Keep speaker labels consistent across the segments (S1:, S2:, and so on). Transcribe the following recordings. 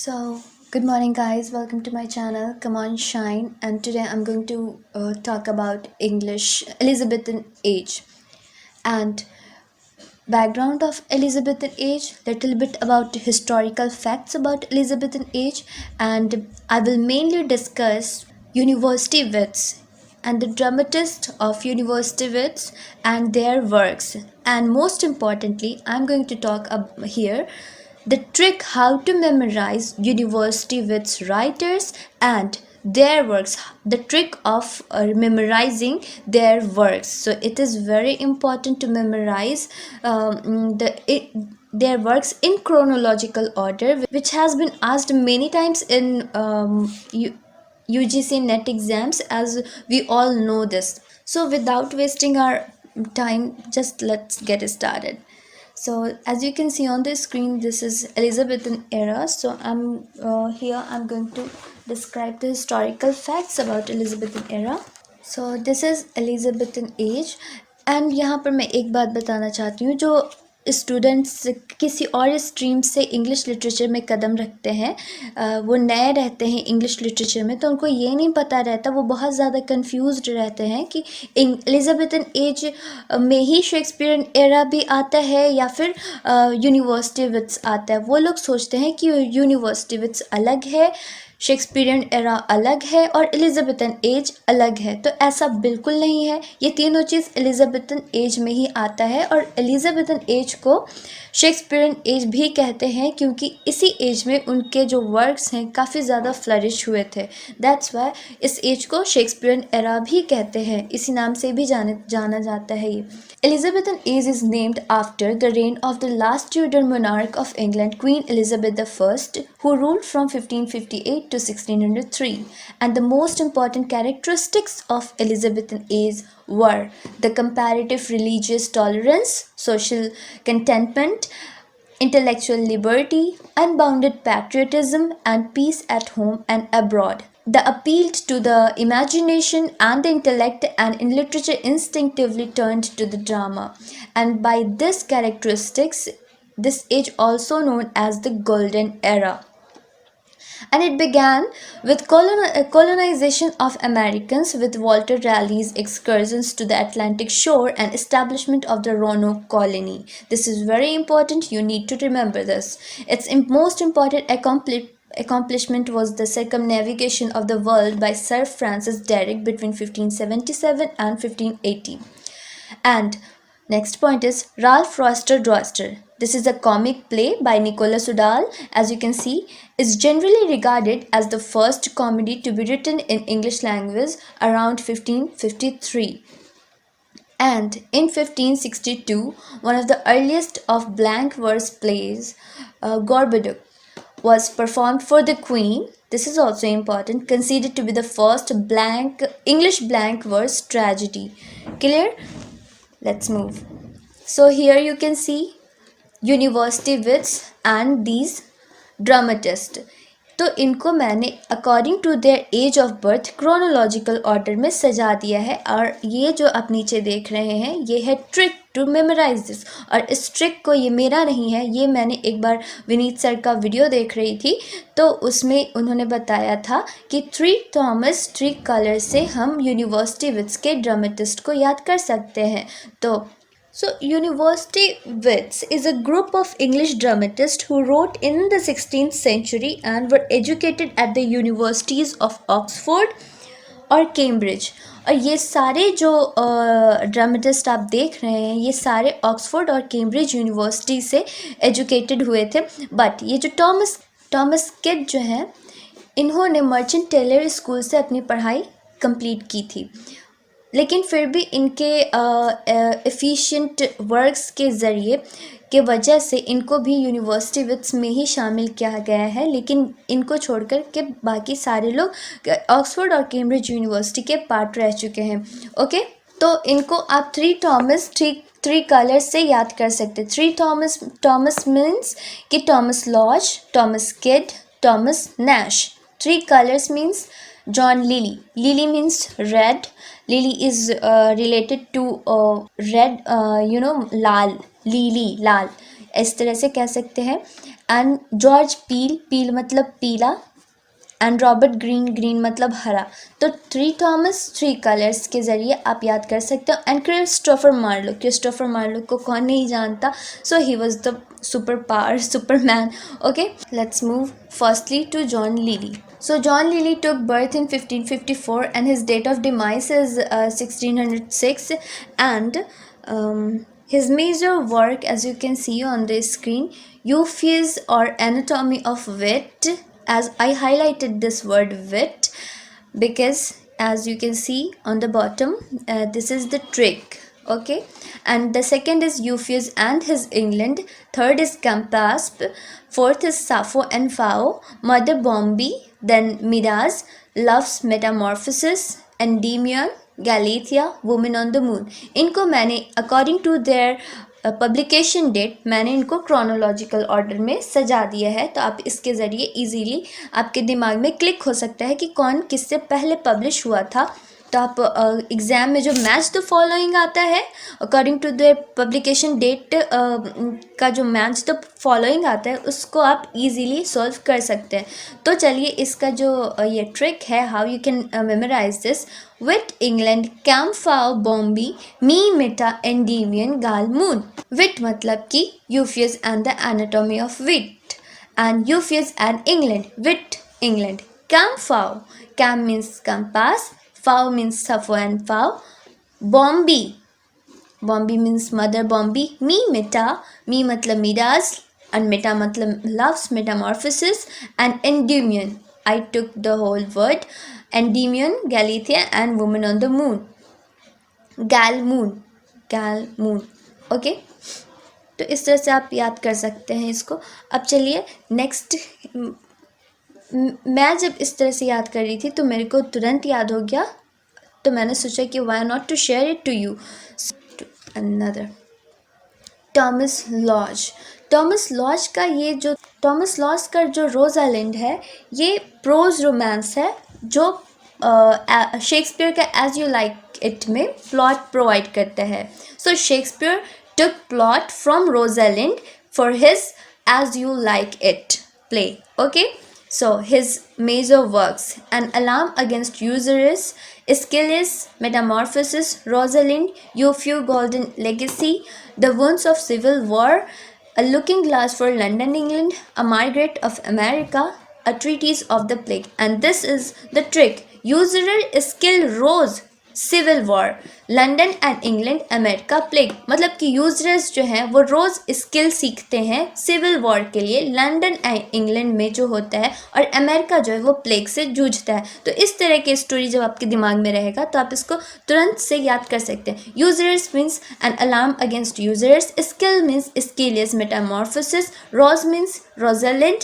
S1: So, good morning, guys. Welcome to my channel. Come on, shine. And today I'm going to talk about English Elizabethan Age and background of Elizabethan Age, little bit about historical facts about Elizabethan Age, and I will mainly discuss university wits and the dramatists of university wits and their works. And most importantly, I'm going to talk here the trick how to memorize university wits writers and their works, the trick of memorizing their works. So it is very important to memorize their works in chronological order, which has been asked many times in UGC net exams, as we all know this. So without wasting our time, just let's get started. So as you can see on the screen, this is Elizabethan era. So I'm going to describe the historical facts about Elizabethan era. So this is Elizabethan age, and यहाँ पर मैं एक बात बताना चाहती हूँ, जो students किसी और स्ट्रीम से इंग्लिश लिटरेचर में कदम रखते हैं, वो नए रहते हैं इंग्लिश लिटरेचर में, तो उनको ये नहीं पता रहता, वो बहुत ज़्यादा कंफ्यूज्ड रहते हैं कि एलिजाबेथन एज में ही शेक्सपियरियन एरा भी आता है या फिर यूनिवर्सिटी विट्स आता है. वो लोग सोचते हैं कि यूनिवर्सिटी विट्स अलग है, शेक्सपियरियन एरा अलग है और एलिजाबेथन एज अलग है. तो ऐसा बिल्कुल नहीं है. ये तीनों चीज़ एलिजाबेथन एज में ही आता है, और एलिजाबेथन एज को शेक्सपियरियन एज भी कहते हैं क्योंकि इसी एज में उनके जो वर्क्स हैं काफ़ी ज़्यादा फ्लरिश हुए थे. दैट्स वाई इस एज को शेक्सपियरियन एरा भी कहते हैं, इसी नाम से भी जाना जाता है. ये Elizabethan age is named after the reign of the last Tudor monarch of England, Queen Elizabeth I, who ruled from 1558 to 1603. And the most important characteristics of Elizabethan age were the comparative religious tolerance, social contentment, intellectual liberty, unbounded patriotism, and peace at home and abroad. The appeal to the imagination and the intellect, and in literature instinctively turned to the drama. And by this characteristics, this age also known as the Golden Era. And it began with colonization of Americans, with Walter Raleigh's excursions to the Atlantic shore and establishment of the Roanoke colony. This is very important. You need to remember this. Its most important accomplishment was the circumnavigation of the world by Sir Francis Drake between 1577 and 1580. And next point is Ralph Roister. This is a comic play by Nicholas Udall. As you can see, is generally regarded as the first comedy to be written in English language around 1553. And in 1562, one of the earliest of blank verse plays, Gorboduc, was performed for the Queen. This is also important, considered to be the first English blank verse tragedy. Clear? Let's move. So here you can see university wits and these dramatists. तो इनको मैंने according to their age of birth chronological order में सजा दिया है, और ये जो आप नीचे देख रहे हैं ये है ट्रिक टू मेमोराइज दिस. और इस ट्रिक को, ये मेरा नहीं है, ये मैंने एक बार विनीत सर का वीडियो देख रही थी, तो उसमें उन्होंने बताया था कि 3 थॉमस ट्रिक कलर से हम यूनिवर्सिटी विट्स के ड्रामेटिस्ट को याद कर सकते हैं. So, University Wits is a group of English dramatists who wrote in the 16th century and were educated at the universities of Oxford और Cambridge. और ये सारे जो ड्रामेटिस्ट आप देख रहे हैं, ये सारे ऑक्सफोर्ड और कैम्ब्रिज यूनिवर्सिटी से एजुकेटेड हुए थे. बट ये जो टॉमस किड जो हैं, इन्होंने मर्चेंट टेलर स्कूल से अपनी पढ़ाई कंप्लीट की थी, लेकिन फिर भी इनके एफिशिएंट वर्क्स के ज़रिए के वजह से इनको भी यूनिवर्सिटी विट्स में ही शामिल किया गया है. लेकिन इनको छोड़कर के बाकी सारे लोग ऑक्सफोर्ड और कैम्ब्रिज यूनिवर्सिटी के पार्ट रह चुके हैं. ओके, तो इनको आप 3 कलर्स से याद कर सकते. 3 थॉमस मीन्स कि Thomas Lodge, Thomas Kyd, Thomas Nashe. 3 colors means John Lilly. Lily means red. Lily is related to red, lal. Lily, lal. इस तरह से कह सकते हैं। एंड जॉर्ज पील, पील मतलब पीला, एंड रॉबर्ट ग्रीन, ग्रीन मतलब हरा। तो 3 थॉमस 3 कलर्स के ज़रिए आप याद कर सकते हो। And Christopher Marlowe, Christopher Marlowe को कौन नहीं जानता, so he was the super power superman. Okay, let's move firstly to John Lyly. So John Lilly took birth in 1554 and his date of demise is 1606, and his major work, as you can see on the screen, Euphues or Anatomy of Wit, as I highlighted this word wit because as you can see on the bottom, this is the trick. Okay, and the second is Euphues and his England, third is Campaspe, fourth is Sappho and Phao, Mother Bombi, then Miraz, Love's Metamorphosis, Endymion, Galatea, Woman on the Moon. इनको मैंने according to their publication date मैंने इनको chronological order में सजा दिया है, तो आप इसके ज़रिए इजीली आपके दिमाग में क्लिक हो सकता है कि कौन किससे पहले पब्लिश हुआ था। तो आप एग्ज़ाम में जो मैच द फॉलोइंग आता है according to the publication date का जो मैच द फॉलोइंग आता है उसको आप इजीली सॉल्व कर सकते हैं। तो चलिए इसका जो ये ट्रिक है, how you can memorise this. Wit England Cam Phao Bombie मी मिटा एंडीमियन गाल मून। विट मतलब कि Euphues and the anatomy of wit, and Euphues and England, wit England, Cam Phao, Cam means compass, Phao means Sappho and Phao. Bombi, Bombi means Mother Bombi. Me Meta, Me मतलब Midas, and Meta मतलब Love's Metamorphosis, and Endymion, I took the whole word. Endymion, Galatea, and Woman on the Moon. Gal Moon, Gal Moon. Okay, तो इस तरह से आप याद कर सकते हैं इसको। अब चलिए नेक्स्ट, मैं जब इस तरह से याद कर रही थी तो मेरे को तुरंत याद हो गया, तो मैंने सोचा कि why not to share it to you. Another Thomas Lodge, Thomas Lodge का ये जो टॉमस लॉज का जो रोजालिंड है ये प्रोज रोमांस है जो शेक्सपियर का एज यू लाइक इट में प्लॉट प्रोवाइड करता है। So Shakespeare took plot from Rosalind for his as you like it play. Okay, so his major works: An Alarm Against Usurers, Aeschylus, Metamorphosis, Rosalind, Euphues, Golden Legacy, The Wounds of Civil War, A Looking Glass for London, England, A Margaret of America, A Treatise of the Plague. And this is the trick: usurer, Aeschylus, Rose, civil war, London and England, America, plague. मतलब कि users जो हैं वो रोज़ skill सीखते हैं civil war के लिए, London and England में जो होता है, और अमेरिका जो है वो प्लेग से जूझता है। तो इस तरह की स्टोरी जब आपके दिमाग में रहेगा तो आप इसको तुरंत से याद कर सकते हैं। Usurers means an alarm against usurers, Scilla means Scillaes metamorphosis, Rose means Rosalind,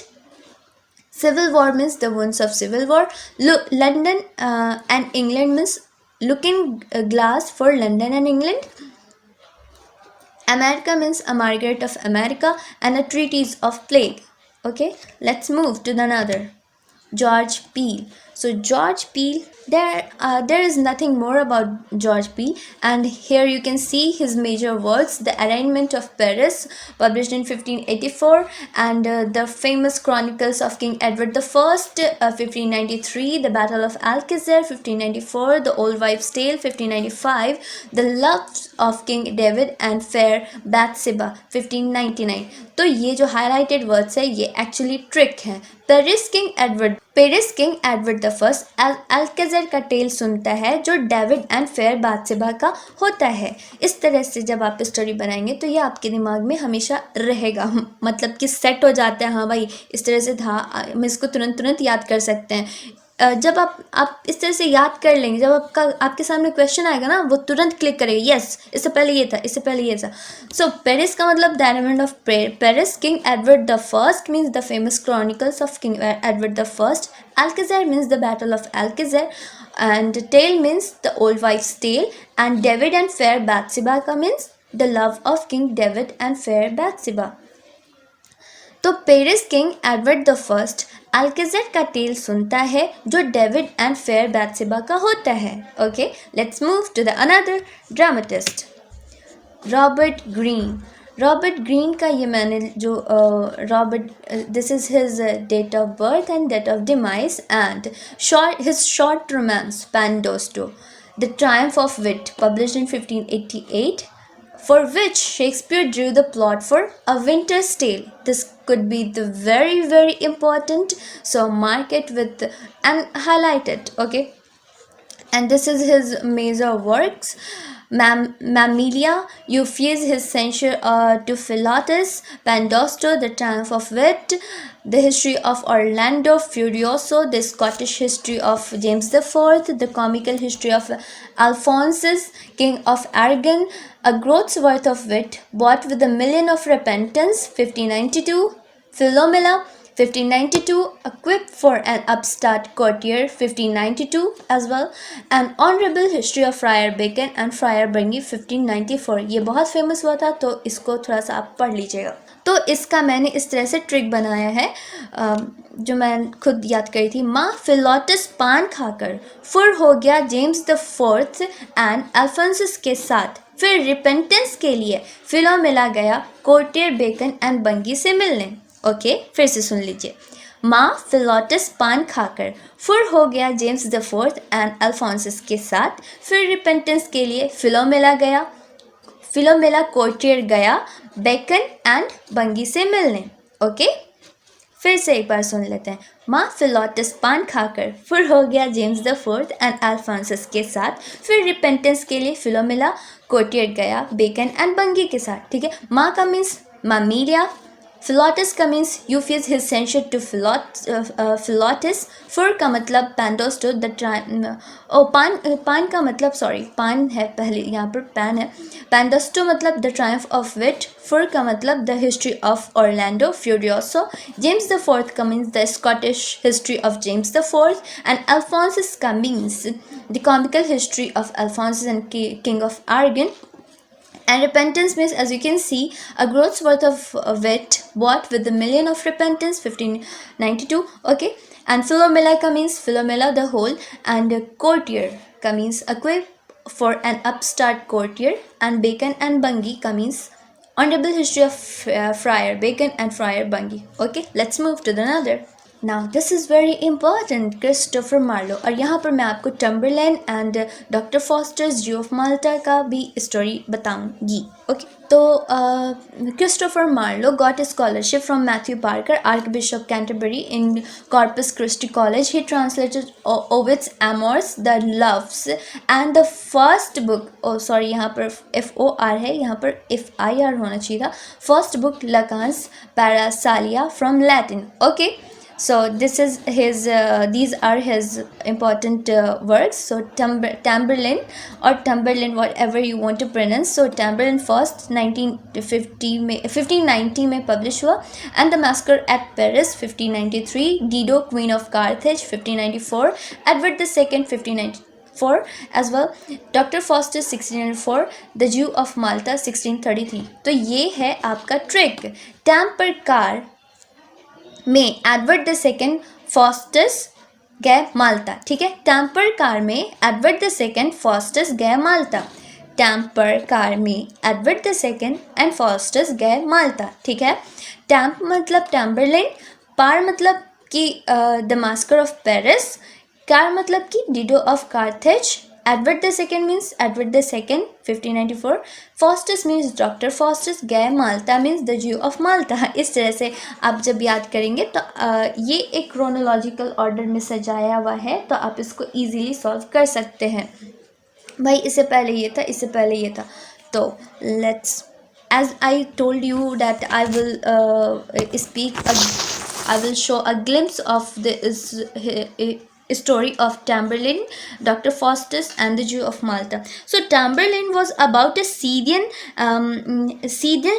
S1: civil war means the wounds of civil war, London and England means looking glass for London and England, America means a Margaret of America, and a treatise of plague. Okay, let's move to another. George Peele. So George Peele, there is nothing more about George Peele, and here you can see his major works: The Arraignment of Paris, published in 1584, and the famous Chronicles of King Edward I, 1593, The Battle of Alcazar, 1594, The Old Wives' Tale, 1595, The Love of King David and Fair Bathsheba, 1599. तो ये जो highlighted words है ये actually trick है। Paris King Edward the first Alcazar का tale सुनता है जो डेविड एंड फेयर बाथशेबा का होता है। इस तरह से जब आप स्टोरी बनाएंगे तो ये आपके दिमाग में हमेशा रहेगा, मतलब कि सेट हो जाता है। हाँ भाई, इस तरह से था, हम इसको तुरंत याद कर सकते हैं। जब आप इस तरह से याद कर लेंगे, जब आपके सामने क्वेश्चन आएगा ना, वो तुरंत क्लिक करेगा, यस इससे पहले ये था, इससे पहले ये था। सो पेरिस का मतलब the element of Paris, King Edward the first means the famous chronicles of King Edward the first, Alcazar means the battle of Alcazar, and tale means the old wife's tale, and David and fair Bathsheba का means the love of King David and fair Bathsheba. तो Paris King Edward the first Alcazar का tale सुनता है जो David and fair Bathsheba का होता है। Okay, let's move to the another dramatist, Robert Greene. Robert Greene का ये मैंने जो Robert this is his date of birth and date of demise and his short romance Pandosto the triumph of wit published in 1588 for which Shakespeare drew the plot for A Winter's Tale. This could be the very important, so mark it with and highlight it, okay? And this is his major works. Mammalia, Euphues, his censure to Philotas, Pandosto, the triumph of wit, the history of Orlando Furioso, the Scottish history of James IV, the comical history of Alphonsus, king of Aragon, a groat's worth of wit, bought with a million of repentance, 1592, Philomela, 1592, a quip for an upstart courtier, 1592 as well, an honorable history of Friar Bacon and Friar Bungy, 1594. ये बहुत famous हुआ था, तो इसको थोड़ा सा आप पढ़ लीजिएगा. तो इसका मैंने इस तरह से ट्रिक बनाया है जो मैं खुद याद करी थी. माँ फिलोटस पान खाकर फुर हो गया James the fourth and Alphonsus के साथ, फिर रिपेंटेंस के लिए फिलोमेला गया कोर्टियर बेकन एंड बंगी से मिलने. ओके फिर से सुन लीजिए. माँ फिलोटस पान खाकर फुर हो गया James the fourth and Alphonsus के साथ, फिर रिपेंटेंस के लिए फिलोमेला गया, फिलोमेला कोर्टियर गया बेकन एंड बंगी से मिलने. ओके फिर से एक बार सुन लेते हैं. माँ फिलोटस पान खाकर फुर हो गया James the fourth and Alphonsus के साथ, फिर रिपेंटेंस के लिए फिलोमेला कोर्टियर गया बेकन एंड बंगी के साथ. ठीक है. माँ का मीन्स मामीलिया, Philotas का means Euphues his censure to Philotas. फुर का मतलब Pandosto the पान का मतलब पान है पहले, यहाँ पर पैन है. Pandosto मतलब the triumph of wit. फुर का मतलब the history of Orlando Furioso. James the fourth का means the Scottish history of James the fourth, and Alphonsus का means the comical history of Alphonsus and king of Aragon. And repentance means, as you can see, a groat's worth of wit bought with a million of repentance, 1592. Okay. And Philomela ka means Philomela the whole, and courtier ka means a quip for an upstart courtier, and Bacon and Bungy ka means honorable history of Friar Bacon and Friar Bungy. Okay, let's move to the another. Now this is very important, Christopher Marlowe. और यहाँ पर मैं आपको Tamburlaine and Doctor Faustus Jew of Malta का भी story बताऊंगी. Okay तो Christopher Marlowe got a scholarship from Matthew Parker, archbishop Canterbury, in Corpus Christi college. He translated Ovid's Amores the loves and the first book, sorry यहाँ पर FOR है, यहाँ पर FIR होना चाहिए था. First book Lucan's Pharsalia from Latin. Okay so this is his these are his important works. So Tamberlin or Tamberlin, whatever you want to pronounce. So Tamberlin first 1590 में publish हुआ, and the Massacre at Paris 1593, Dido Queen of Carthage 1594, Edward the Second 1594 as well, Dr. Foster 1604, The Jew of Malta 1633. तो ये है आपका trick. Tamper car में Edward the second Faustus गए माल्टा. ठीक है. टैम्पर कार में एडवर्ड द सेकेंड फॉस्टस गए माल्टा. टैम्पर कार में Edward the second and Faustus गए माल्टा. ठीक है. टैम्प मतलब टैम्बरलिन, पार मतलब कि the massacre of Paris, Car मतलब कि Dido of Carthage, Edward the second means Edward the second 1594, Faustus means Doctor Faustus, गए Malta means the Jew of Malta. इस तरह से आप जब याद करेंगे तो ये एक क्रोनोलॉजिकल ऑर्डर में सजाया हुआ है, तो आप इसको इजीली सॉल्व कर सकते हैं. भाई इससे पहले ये था, इससे पहले ये था. तो let's, as I told you that I will I will show a glimpse of this story of Tamberlin, Dr. Faustus and the Jew of Malta. So Tamberlin was about a Scythian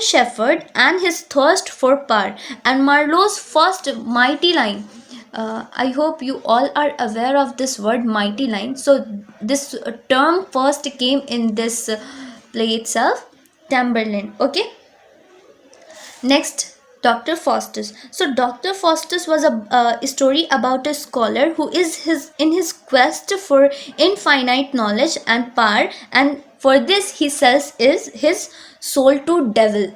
S1: shepherd and his thirst for power, and Marlowe's first mighty line. I hope you all are aware of this word mighty line. So this term first came in this play itself, Tamberlin. Okay. Next, Dr. Faustus. So Dr. Faustus was a story about a scholar who is in his quest for infinite knowledge and power, and for this he sells his soul to devil.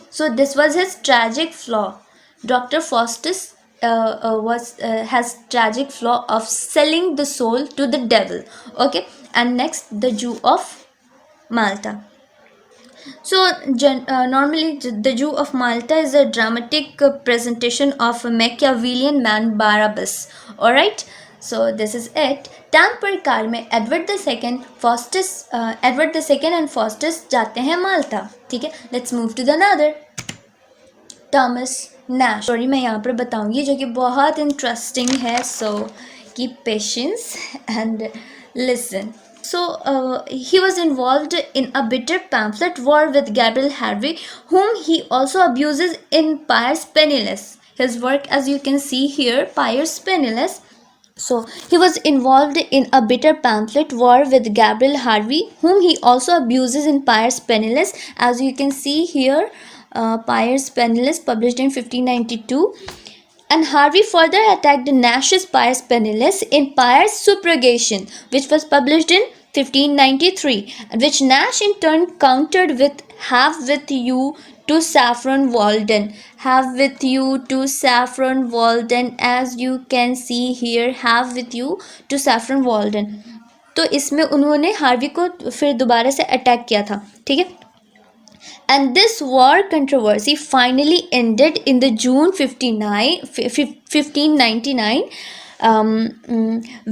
S1: So this was his tragic flaw. Dr. Faustus was has tragic flaw of selling the soul to the devil. Okay, and next the Jew of Malta. So, normally, the Jew of Malta is a dramatic presentation of a Machiavellian man Barabbas. Alright, so this is it. Tamper car में Edward the second and Faustus जाते हैं Malta. ठीक है, let's move to the another. Thomas Nashe story मैं यहाँ पर बताऊँगी जो कि बहुत इंटरेस्टिंग है. So keep patience and listen. So he was involved in a bitter pamphlet war with Gabriel Harvey, whom he also abuses in Piers Penniless. His work, as you can see here, Piers Penniless. So he was involved in a bitter pamphlet war with Gabriel Harvey, whom he also abuses in Piers Penniless. As you can see here, Piers Penniless, published in 1592. And Harvey further attacked Nash's Piers Penniless in Piers Subrogation, which was published in 1593, which Nash in turn countered with Have With You to Saffron Walden. Have With You to Saffron Walden, as you can see here, Have With You to Saffron Walden. तो इसमें उन्होंने Harvey को फिर दोबारा से attack किया था. ठीक है. And this war controversy finally ended in the June 1599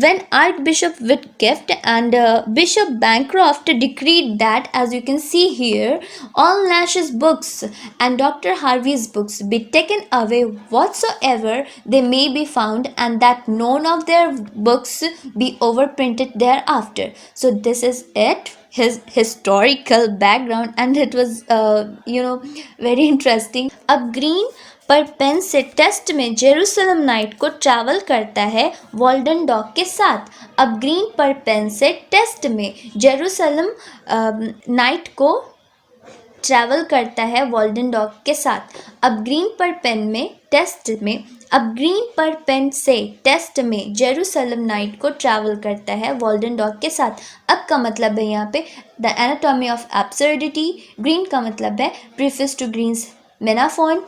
S1: when Archbishop Whitgift and Bishop Bancroft decreed that, as you can see here, all Nash's books and Dr. Harvey's books be taken away whatsoever they may be found, and that none of their books be overprinted thereafter. So this is it, his historical background, and it was very interesting. अब green पर pen से test में Jerusalem night को travel करता है Walden dog के साथ. अब ग्रीन पर पेन से टेस्ट में जेरूसलम नाइट को ट्रैवल करता है वॉल्डन डॉग के साथ. अब ग्रीन पर पेन में टेस्ट में अब ग्रीन पर पेन से टेस्ट में जेरूसलम नाइट को ट्रैवल करता है वॉल्डन डॉग के साथ. अब का मतलब है यहाँ पे the anatomy of absurdity. Green का मतलब है प्रीफेस टू ग्रीन्स मेनाफोन.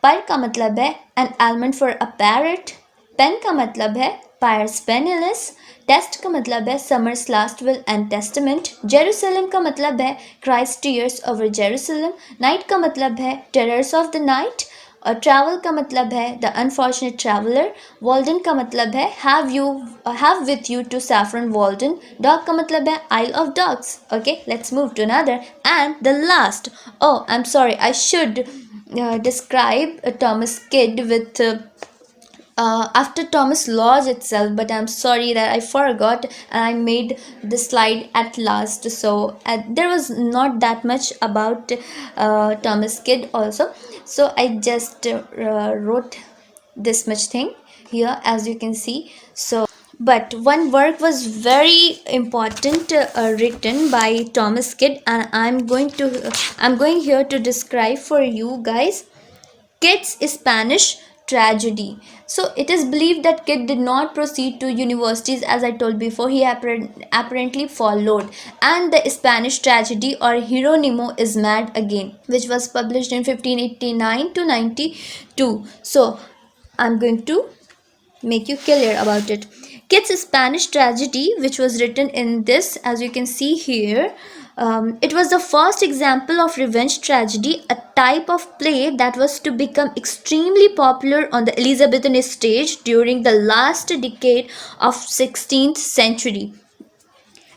S1: पर का मतलब है an element for a parrot. Pen का मतलब है पायर्स पेनिलेस. टेस्ट का मतलब है summer's last will and testament. Jerusalem का मतलब है Christ tears over Jerusalem. Night का मतलब है टेरर्स ऑफ द नाइट. और ट्रैवल का मतलब है द अनफॉर्चुनेट ट्रैवलर. वॉल्डन का मतलब है have with you to Saffron Walden. Dog का मतलब है isle of dogs. Okay, let's move to another and the last. Oh, I am sorry, I should describe Thomas Kyd with after Thomas Lodge itself, but I'm sorry that I forgot and I made the slide at last. So there was not that much about Thomas Kyd also, so I just wrote this much thing here, as you can see. So but one work was very important written by Thomas Kyd, and I'm going here to describe for you guys Kyd's Spanish tragedy. So it is believed that Kyd did not proceed to universities, as I told before. He apparently followed, and the Spanish tragedy or Hieronymo is Mad Again, which was published in 1589 to 92. So I'm going to make you clear about it. Kyd's Spanish tragedy, which was written in this, as you can see here, it was the first example of revenge tragedy, a type of play that was to become extremely popular on the Elizabethan stage during the last decade of 16th century.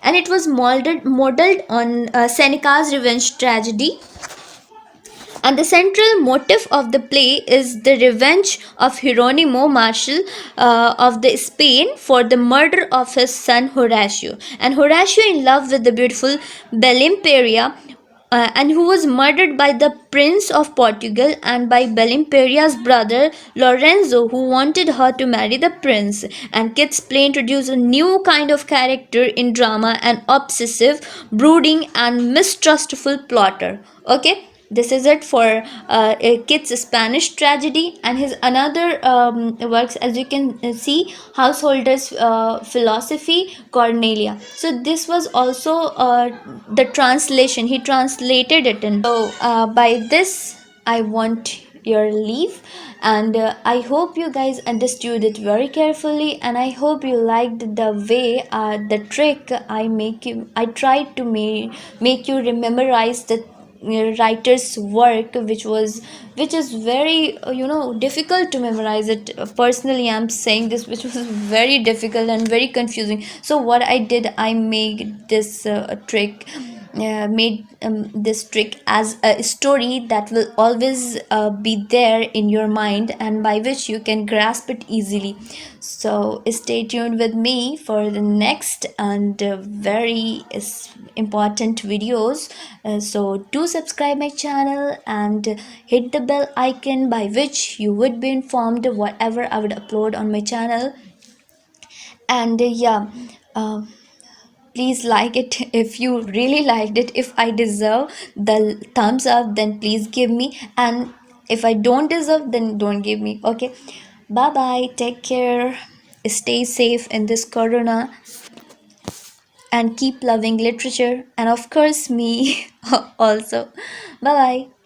S1: And it was modeled on Seneca's revenge tragedy. And the central motive of the play is the revenge of Hieronymo, Marshal of the Spain, for the murder of his son Horatio. And Horatio, in love with the beautiful Belimperia, and who was murdered by the Prince of Portugal and by Belimperia's brother Lorenzo, who wanted her to marry the prince. And Kyd's play introduced a new kind of character in drama, an obsessive, brooding and mistrustful plotter. Okay, this is it for a kid's Spanish tragedy. And his another works, as you can see, householders philosophy, Cornelia. So this was also the translation, he translated it in. So by this I want your leave, and I hope you guys understood it very carefully, and I hope you liked the way the trick I tried to make you memorize the writer's work, which is very difficult to memorize it. Personally, I'm saying this, which was very difficult and very confusing. So what I did, I made this trick made this trick as a story that will always be there in your mind, and by which you can grasp it easily. So stay tuned with me for the next and very important videos. So do subscribe my channel and hit the bell icon, by which you would be informed whatever I would upload on my channel. And yeah, uh, please like it if you really liked it. If I deserve the thumbs up, then please give me, and if I don't deserve, then don't give me. Okay, bye bye, take care, stay safe in this corona, and keep loving literature, and of course me also. Bye bye.